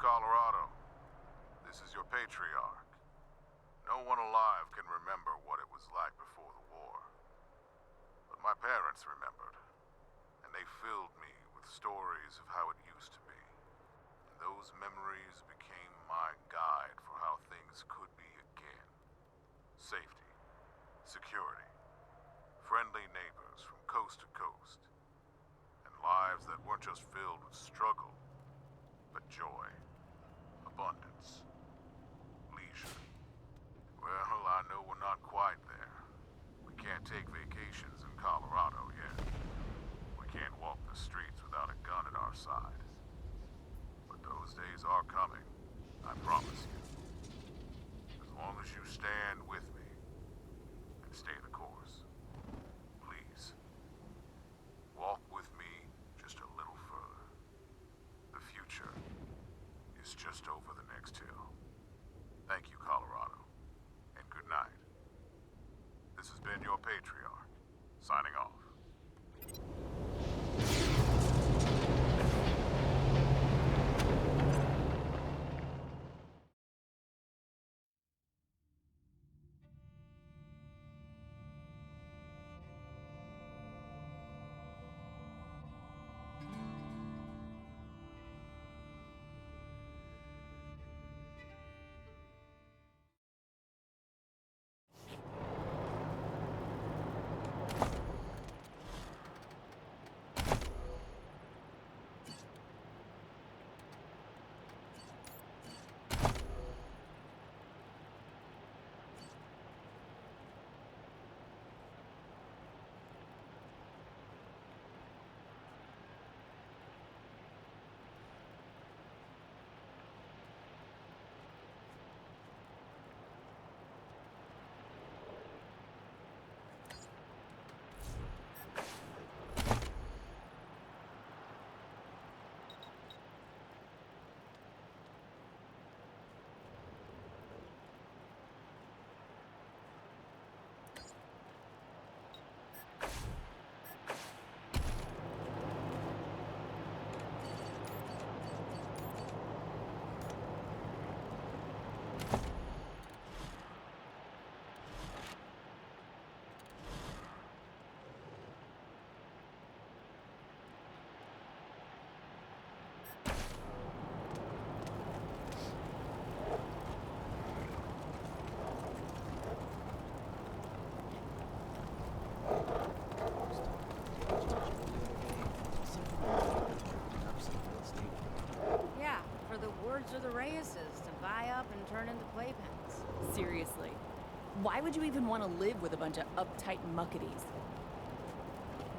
Colorado. This is your Patriarch. No one alive can remember what it was like before the war. But my parents remembered, and they filled me with stories of how it used to be. And those memories became my guide for how things could be again. Safety, security, friendly neighbors from coast to coast, and lives that weren't just filled with struggle, but joy, abundance, leisure. Well, I know we're not quite there. We can't take vacations in Colorado yet. We can't walk the streets without a gun at our side. But those days are coming, I promise you. As long as you stand with me and stay the course. Please, walk with me just a little further. The future is just over the next hill. Thank you, Colorado, and good night. This has been your Patriarch, signing off. Yeah, for the words of the Reyes to buy up and turn into playpens. Seriously. Why would you even want to live with a bunch of uptight muckaties?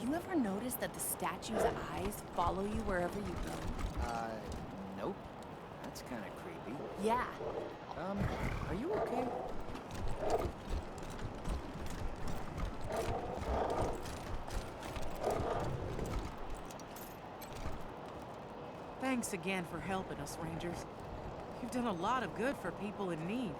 You ever notice that the statue's eyes follow you wherever you go? Nope. That's kind of creepy. Yeah. Are you okay? Thanks again for helping us, Rangers. You've done a lot of good for people in need.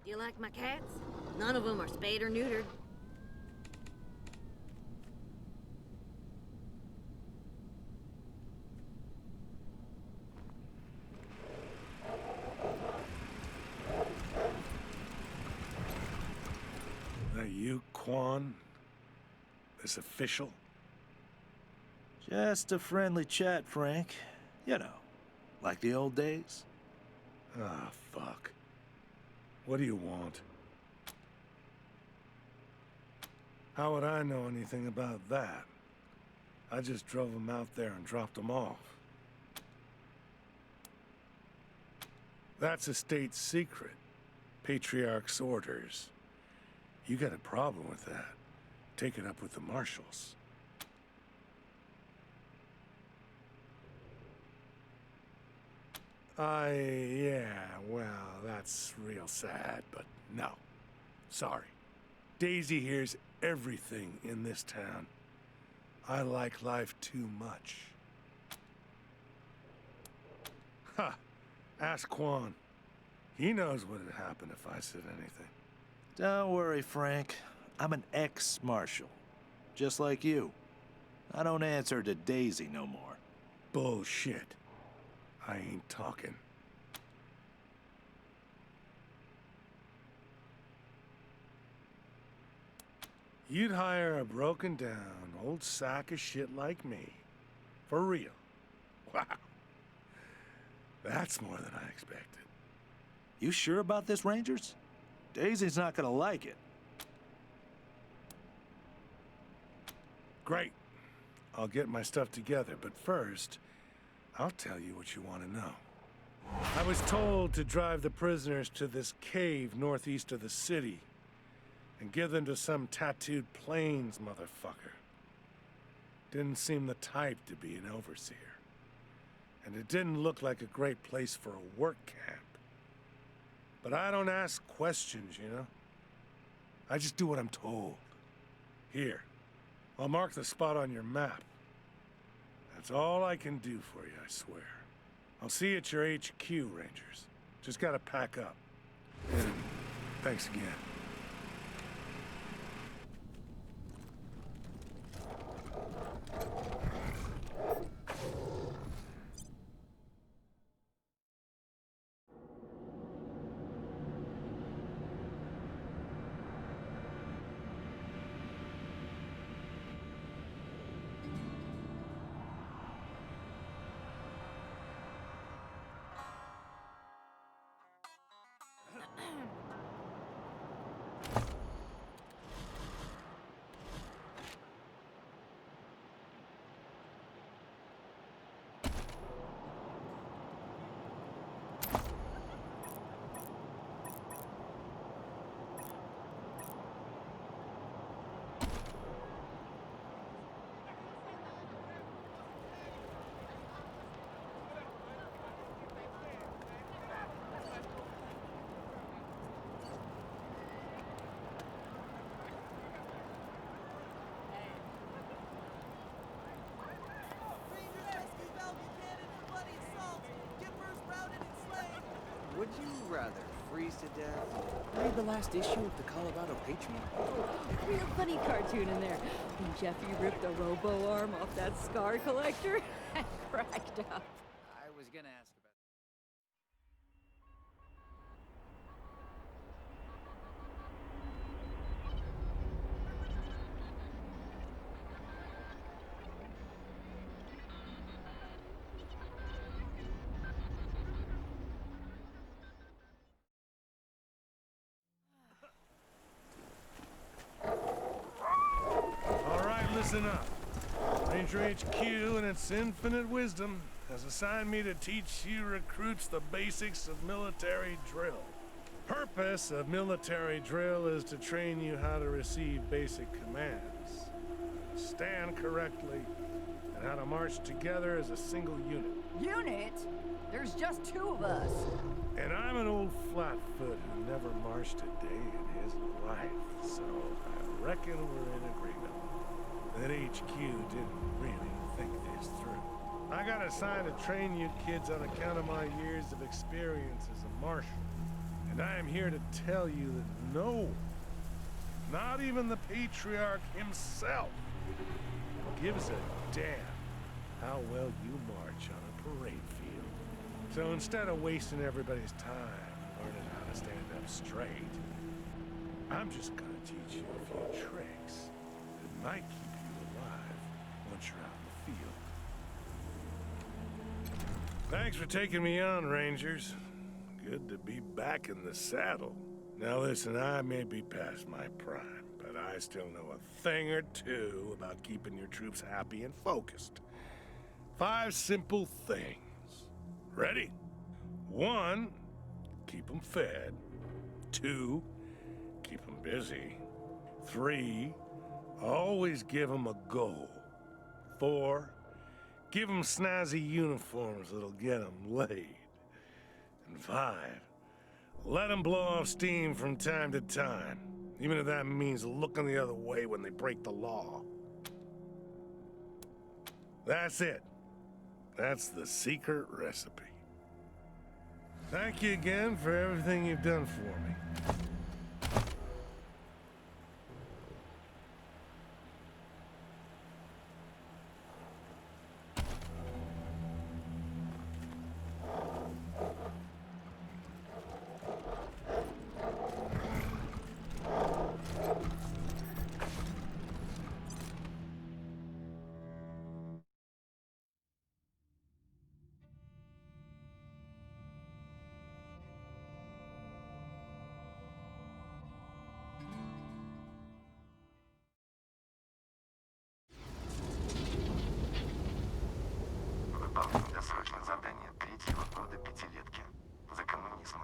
Do you like my cats? None of them are spayed or neutered. Are you Quan? This official? Just a friendly chat, Frank. You know, like the old days. Ah, fuck. What do you want? How would I know anything about that? I just drove them out there and dropped them off. That's a state secret. Patriarch's orders. You got a problem with that? Take it up with the marshals. Yeah, well, that's real sad, but no. Sorry. Daisy hears everything in this town. I like life too much. Ha! Ask Quan. He knows what would happen if I said anything. Don't worry, Frank. I'm an ex-marshal. Just like you. I don't answer to Daisy no more. Bullshit. I ain't talking. You'd hire a broken down old sack of shit like me. For real. Wow. That's more than I expected. You sure about this, Rangers? Daisy's not gonna like it. Great. I'll get my stuff together, but first, I'll tell you what you want to know. I was told to drive the prisoners to this cave northeast of the city and give them to some tattooed plains motherfucker. Didn't seem the type to be an overseer. And it didn't look like a great place for a work camp. But I don't ask questions, you know? I just do what I'm told. Here, I'll mark the spot on your map. That's all I can do for you, I swear. I'll see you at your HQ, Rangers. Just gotta pack up. And thanks again. Would you rather freeze to death? Read the last issue of the Colorado Patriarch? Real funny cartoon in there. When Jeffy ripped the robo arm off that scar collector, I cracked up. I was gonna ask about. All right, listen up. Ranger HQ and its infinite wisdom has assigned me to teach you recruits the basics of military drill. Purpose of military drill is to train you how to receive basic commands, how to stand correctly, and how to march together as a single unit. Unit? There's just two of us. And I'm an old flatfoot who never marched a day in his life, so I reckon we're in agreement that HQ didn't really think this through. I got assigned to train you kids on account of my years of experience as a marshal. And I am here to tell you that no one, not even the Patriarch himself, gives a damn how well you march on a parade field. So instead of wasting everybody's time learning how to stand up straight, I'm just gonna teach you a few tricks that might keep you alive once you're out in the field. Thanks for taking me on, Rangers. Good to be back in the saddle. Now listen, I may be past my prime, but I still know a thing or two about keeping your troops happy and focused. 5 simple things. Ready? 1, keep them fed. 2, keep them busy. 3, always give them a goal. 4, give them snazzy uniforms that'll get them laid. And 5, let them blow off steam from time to time, even if that means looking the other way when they break the law. That's it. That's the secret recipe. Thank you again for everything you've done for me. Выполнение досрочное задание 3-го года пятилетки. За коммунизм.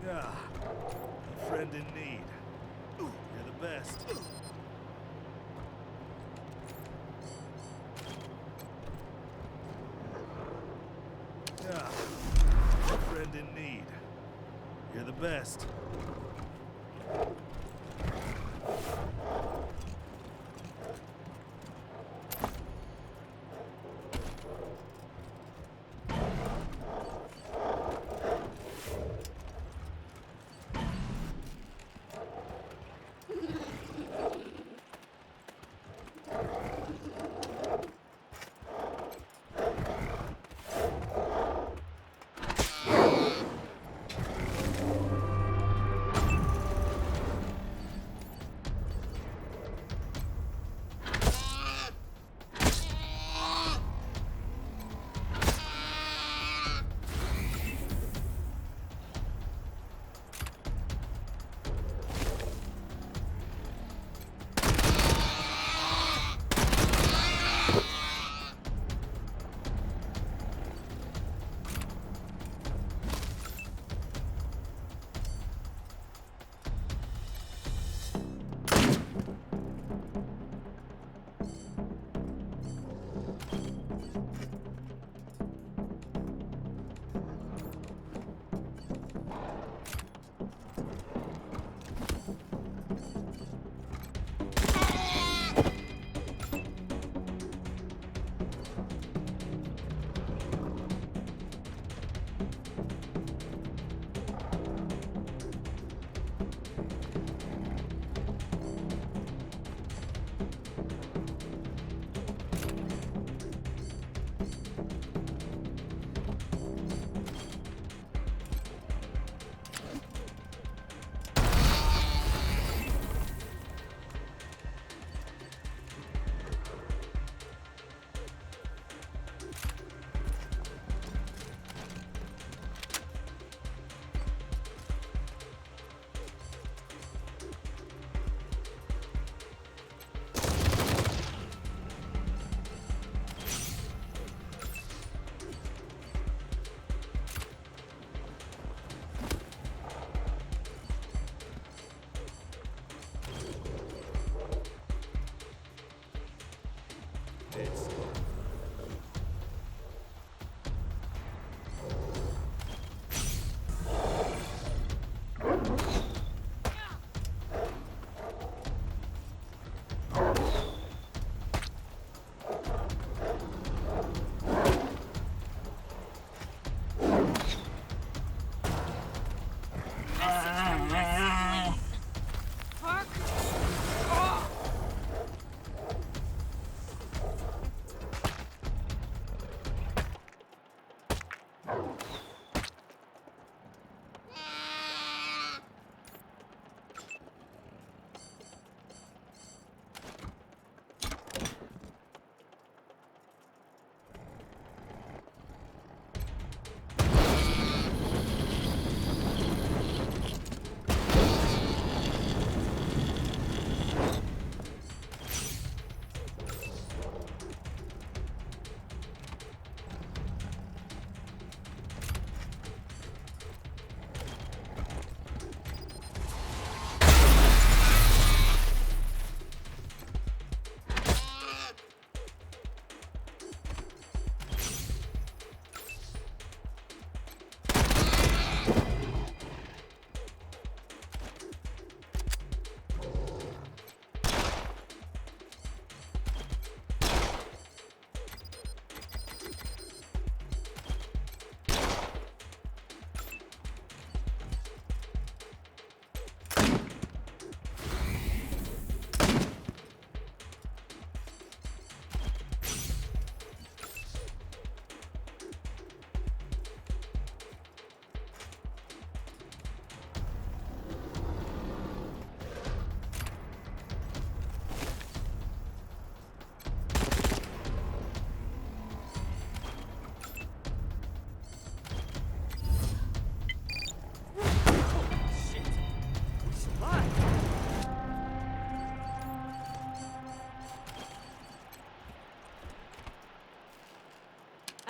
A friend in need. You're the best. A friend in need. You're the best.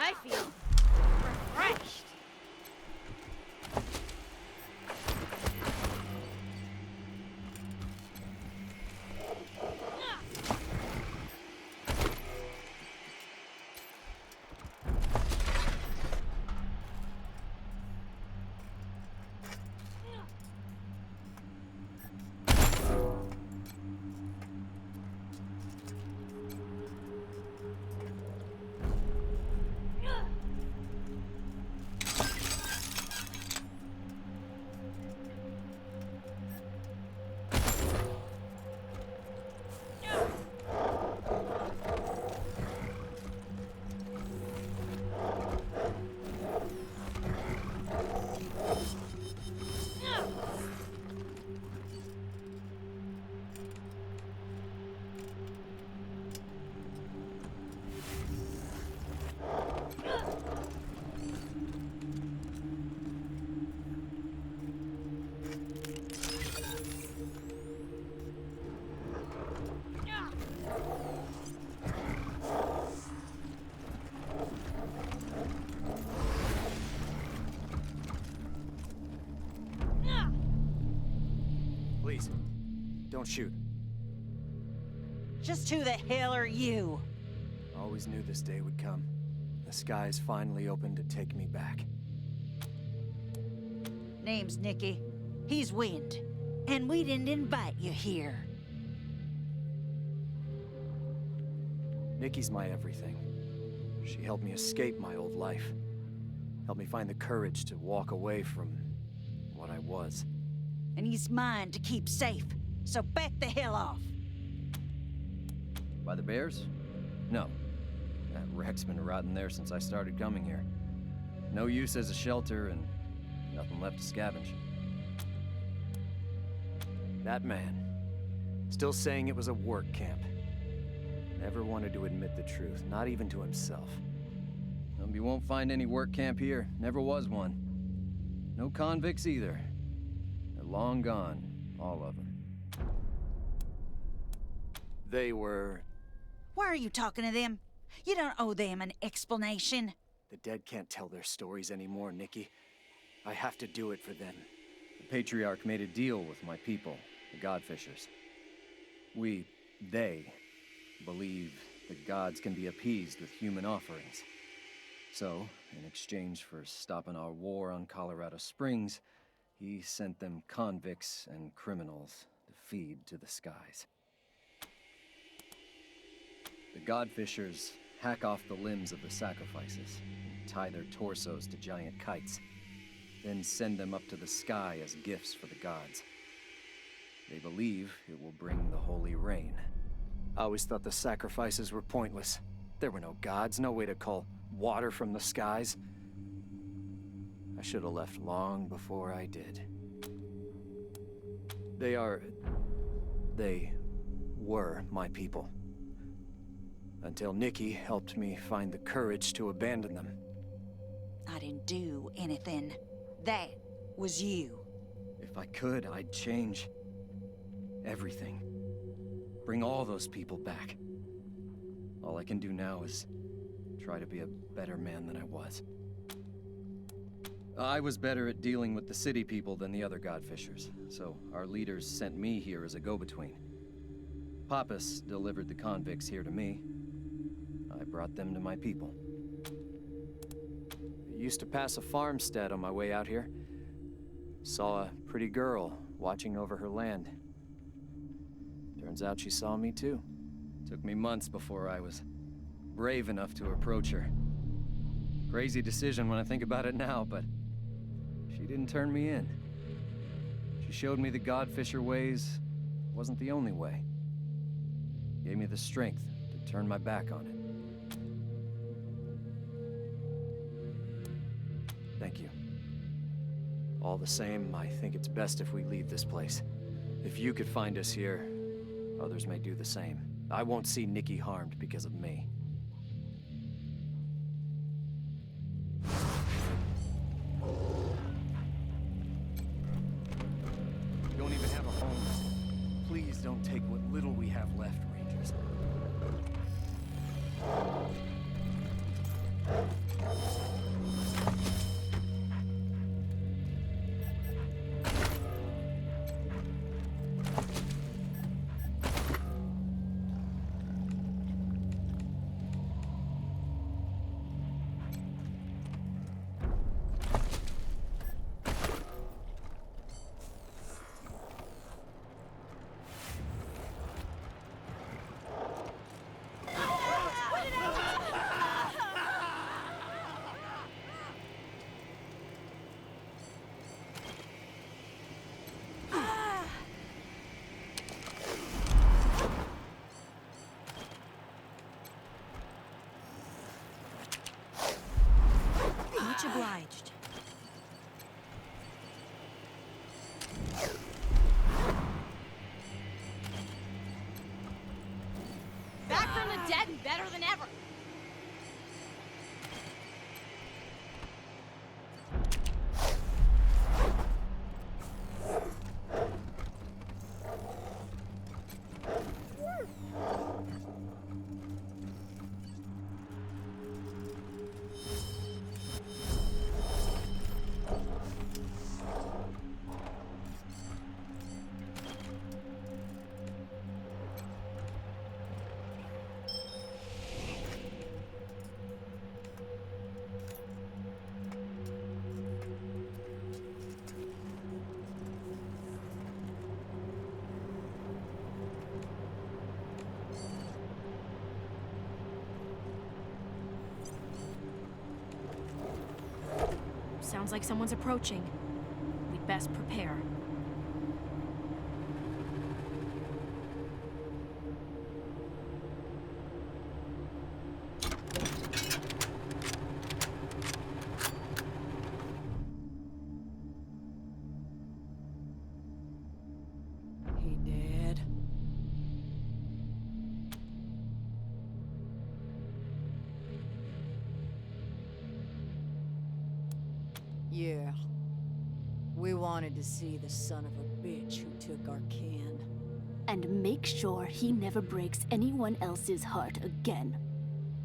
I feel refreshed. Please, don't shoot. Just who the hell are you? Always knew this day would come. The skies finally opened to take me back. Name's Nicky. He's Wind. And we didn't invite you here. Nikki's my everything. She helped me escape my old life. Helped me find the courage to walk away from what I was. And he's mine to keep safe. So back the hell off. By the bears? No. That wreck's been rotting there since I started coming here. No use as a shelter and nothing left to scavenge. That man, still saying it was a work camp. Never wanted to admit the truth, not even to himself. You won't find any work camp here. Never was one. No convicts either. They're long gone, all of them. They were... Why are you talking to them? You don't owe them an explanation. The dead can't tell their stories anymore, Nikki. I have to do it for them. The Patriarch made a deal with my people, the Godfishers. They, believe the gods can be appeased with human offerings. So, in exchange for stopping our war on Colorado Springs, he sent them convicts and criminals to feed to the skies. The Godfishers hack off the limbs of the sacrifices and tie their torsos to giant kites, then send them up to the sky as gifts for the gods. They believe it will bring the holy rain. I always thought the sacrifices were pointless. There were no gods, no way to call water from the skies. I should have left long before I did. They were my people. Until Nikki helped me find the courage to abandon them. I didn't do anything. That was you. If I could, I'd change everything. Bring all those people back. All I can do now is try to be a better man than I was. I was better at dealing with the city people than the other Godfishers, so our leaders sent me here as a go-between. Pappas delivered the convicts here to me. I brought them to my people. I used to pass a farmstead on my way out here. Saw a pretty girl watching over her land. Turns out she saw me too. Took me months before I was brave enough to approach her. Crazy decision when I think about it now, but she didn't turn me in. She showed me the Godfisher ways wasn't the only way. Gave me the strength to turn my back on it. Thank you. All the same, I think it's best if we leave this place. If you could find us here, others may do the same. I won't see Nikki harmed because of me. We don't even have a home. Please don't take what little we have left, Rangers. Much obliged. Back from the dead and better than ever. Sounds like someone's approaching. We'd best prepare. He dead? Yeah. We wanted to see the son of a bitch who took our kin. And make sure he never breaks anyone else's heart again.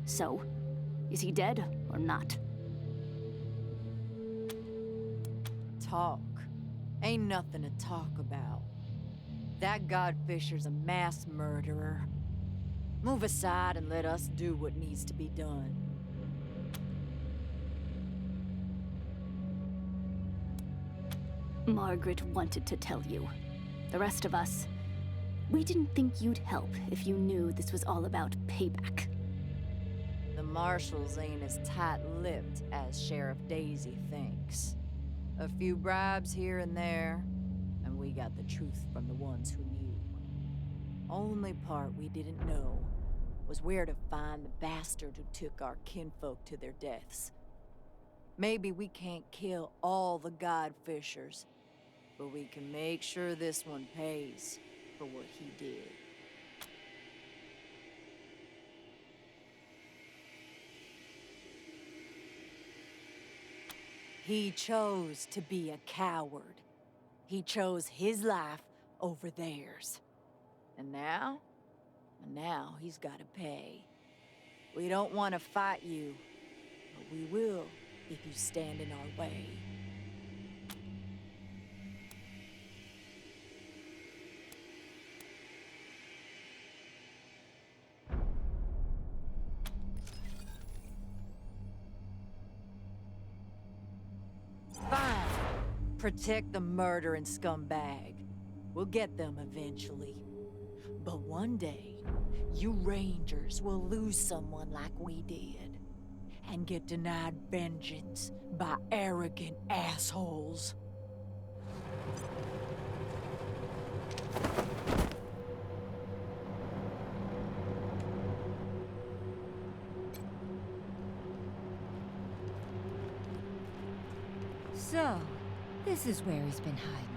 So, is he dead or not? Talk. Ain't nothing to talk about. That Godfisher's a mass murderer. Move aside and let us do what needs to be done. Margaret wanted to tell you. The rest of us, we didn't think you'd help if you knew this was all about payback. The marshals ain't as tight-lipped as Sheriff Daisy thinks. A few bribes here and there, and we got the truth from the ones who knew. Only part we didn't know was where to find the bastard who took our kinfolk to their deaths. Maybe we can't kill all the Godfishers, but we can make sure this one pays for what he did. He chose to be a coward. He chose his life over theirs. And now he's gotta pay. We don't want to fight you, but we will if you stand in our way. Fine. Protect the murdering scumbag. We'll get them eventually. But one day, you Rangers will lose someone like we did. And get denied vengeance by arrogant assholes. So, this is where he's been hiding.